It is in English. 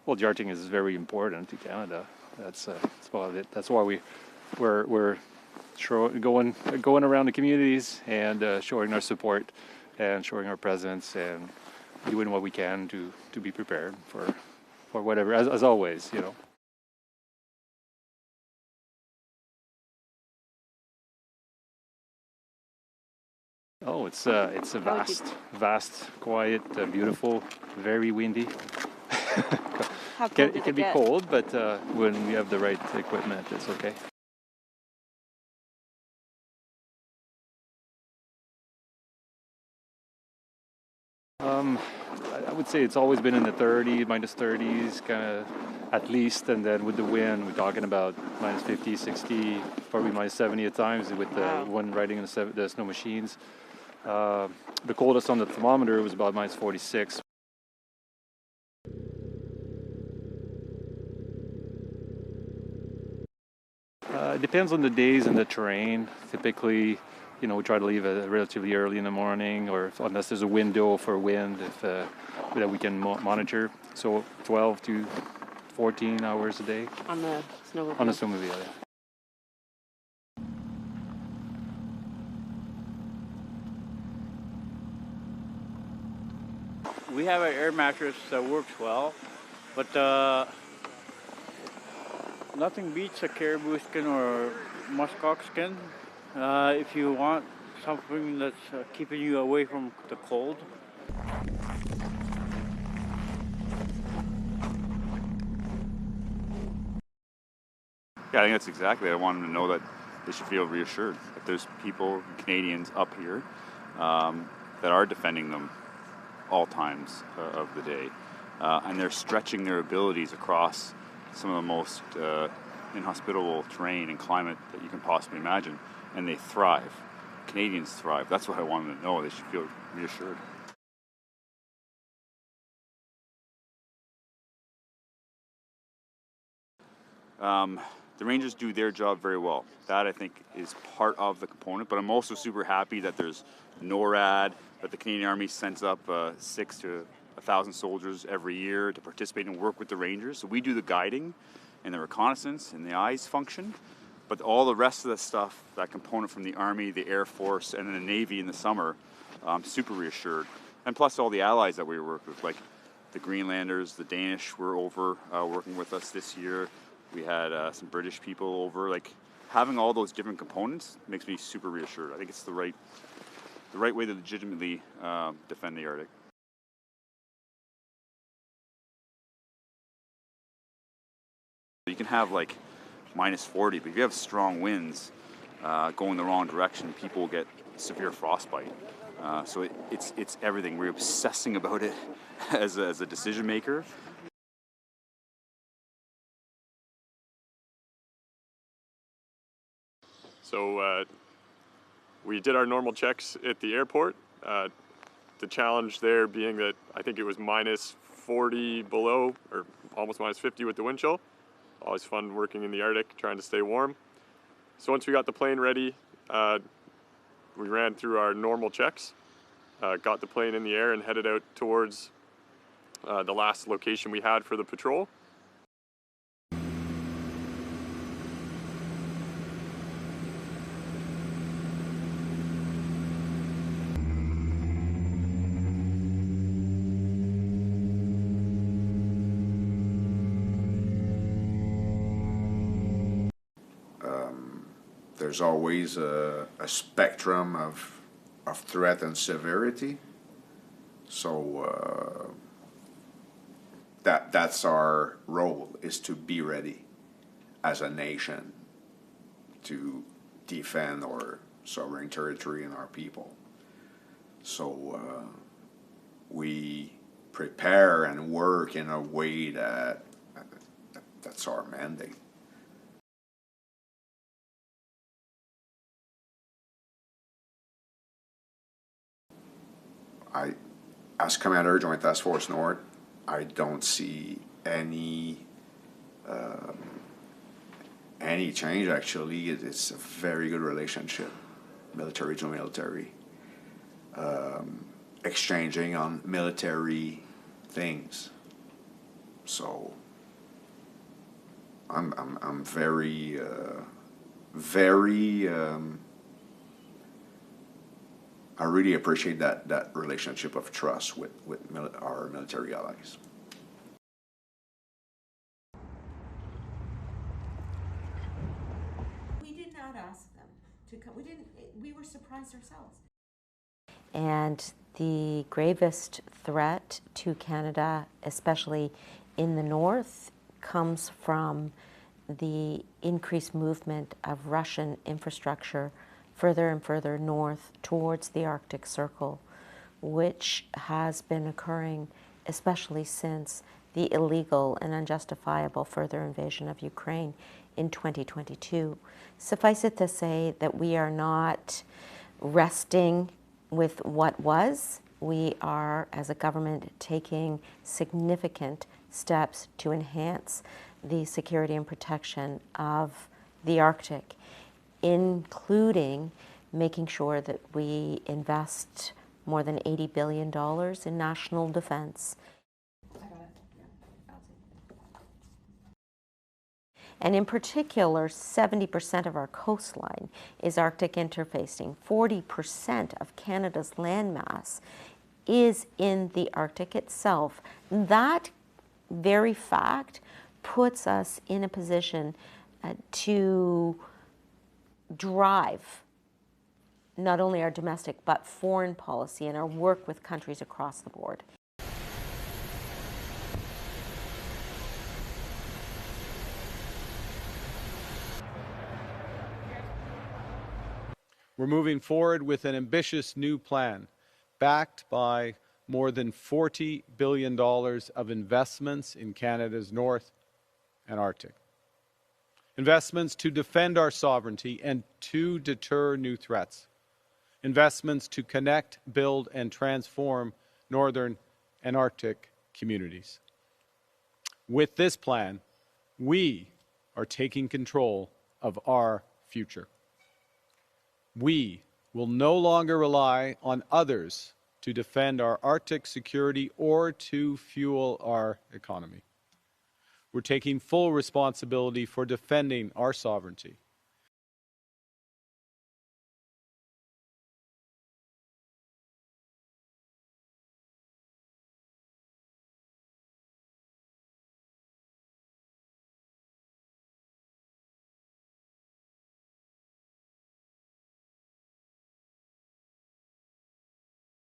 Well, jarting is very important to Canada. That's about it. That's why we're going around the communities and showing our support and showing our presence and doing what we can to be prepared for whatever, as always, you know. Oh, it's a vast, quiet, beautiful, very windy. How cold It can be cold, but when we have the right equipment, it's okay. I would say it's always been in the 30s, minus 30s, kind of at least, and then with the wind, we're talking about minus 50, 60, probably minus 70 at times with the one riding in the snow machines. The coldest on the thermometer was about minus 46. It depends on the days and the terrain. Typically, you know, we try to leave relatively early in the morning, or unless there's a window for wind that we can monitor. So 12 to 14 hours a day. On the snowmobile? On the snowmobile, yeah. We have an air mattress that works well, but nothing beats a caribou skin or muskox skin if you want something that's keeping you away from the cold. Yeah, I think that's exactly it. I want them to know that they should feel reassured that there's people, Canadians up here that are defending them all times of the day. And they're stretching their abilities across some of the most inhospitable terrain and climate that you can possibly imagine. And they thrive. Canadians thrive. That's what I want them to know. They should feel reassured. The Rangers do their job very well. That, I think, is part of the component. But I'm also super happy that there's NORAD, that the Canadian Army sends up 6,000 to 1,000 soldiers every year to participate and work with the Rangers. So we do the guiding and the reconnaissance and the eyes function. But all the rest of the stuff, that component from the Army, the Air Force, and then the Navy in the summer, I'm super reassured. And plus all the allies that we work with, like the Greenlanders, the Danish were over working with us this year. We had some British people over. Like, having all those different components makes me super reassured. I think it's the right way to legitimately defend the Arctic. You can have like minus 40, but if you have strong winds going the wrong direction, people will get severe frostbite. So it's everything. We're obsessing about it as a decision maker. So we did our normal checks at the airport. The challenge there being that I think it was minus 40 below, or almost minus 50 with the wind chill. Always fun working in the Arctic, trying to stay warm. So once we got the plane ready, we ran through our normal checks, got the plane in the air and headed out towards the last location we had for the patrol. There's always a spectrum of threat and severity. So that's our role, is to be ready as a nation to defend our sovereign territory and our people. So we prepare and work in a way that's our mandate. As Commander, Joint Task Force North, I don't see any change. Actually, it's a very good relationship, military to military, exchanging on military things, So I'm very, very, I really appreciate that relationship of trust with our military allies. We did not ask them to come. We were surprised ourselves. And the gravest threat to Canada, especially in the north, comes from the increased movement of Russian infrastructure further and further north towards the Arctic Circle, which has been occurring especially since the illegal and unjustifiable further invasion of Ukraine in 2022. Suffice it to say that we are not resting with what was. We are, as a government, taking significant steps to enhance the security and protection of the Arctic, including making sure that we invest more than $80 billion in national defense. And in particular, 70% of our coastline is Arctic interfacing. 40% of Canada's landmass is in the Arctic itself. That very fact puts us in a position to drive not only our domestic but foreign policy and our work with countries across the board. We're moving forward with an ambitious new plan, backed by more than $40 billion of investments in Canada's North and Arctic. Investments to defend our sovereignty and to deter new threats. Investments to connect, build, and transform Northern and Arctic communities. With this plan, we are taking control of our future. We will no longer rely on others to defend our Arctic security or to fuel our economy. We're taking full responsibility for defending our sovereignty,